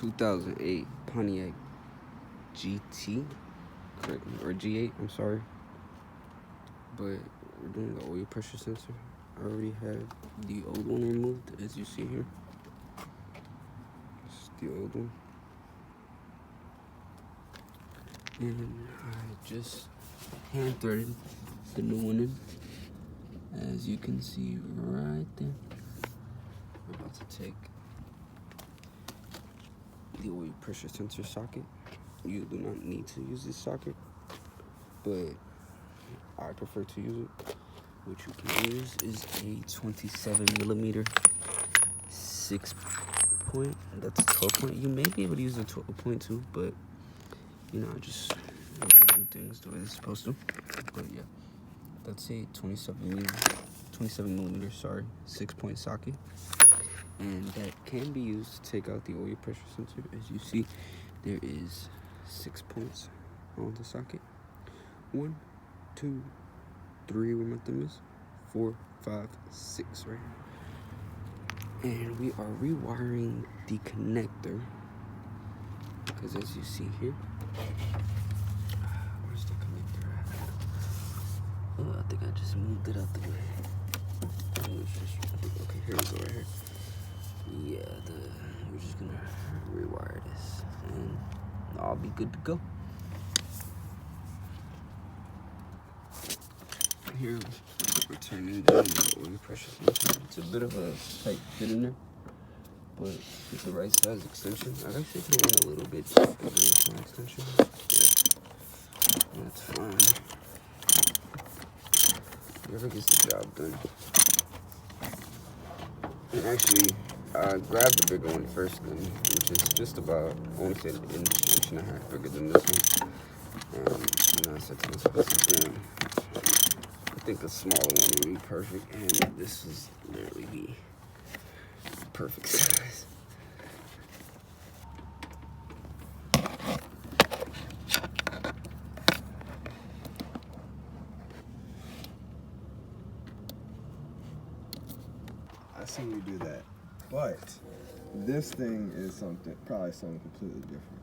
2008 Pontiac GT, correct, or G8, I'm sorry. But we're doing the oil pressure sensor. I already have the old one removed, as you see here. This is the old one. And I just hand threaded the new one in, as you can see right there. We're about to take the oil pressure sensor socket. You do not need to use this socket, but I prefer to use it. What you can use is a 27 millimeter 6 point. That's 12 point. You may be able to use a 12.2, but you know, I just do things the way they're supposed to. But yeah, that's a 27 millimeter, sorry, 6 point socket, and that can be used to take out the oil pressure sensor. As you see, there is 6 points on the socket. 1, 2, 3 where my thumb is, 4, 5, 6 right here. And we are rewiring the connector, because as you see here, where's the connector at? Oh, I think I just moved it out the way. Okay, here we go right here. Yeah, we're just gonna rewire this and I'll be good to go. Here we're turning down the oil pressure sensor. It's a bit of a tight fit in there, but it's the right size extension. I actually could have went a little bit bigger with my extension. Yeah, that's fine. Whatever gets the job done. And actually, I grabbed the bigger one first, then, which is just about, I want to say, an inch and a half bigger than this one. And I said to myself, damn, I think a smaller one would be perfect, and this is literally the perfect size. I see you do that, but this thing is probably something completely different.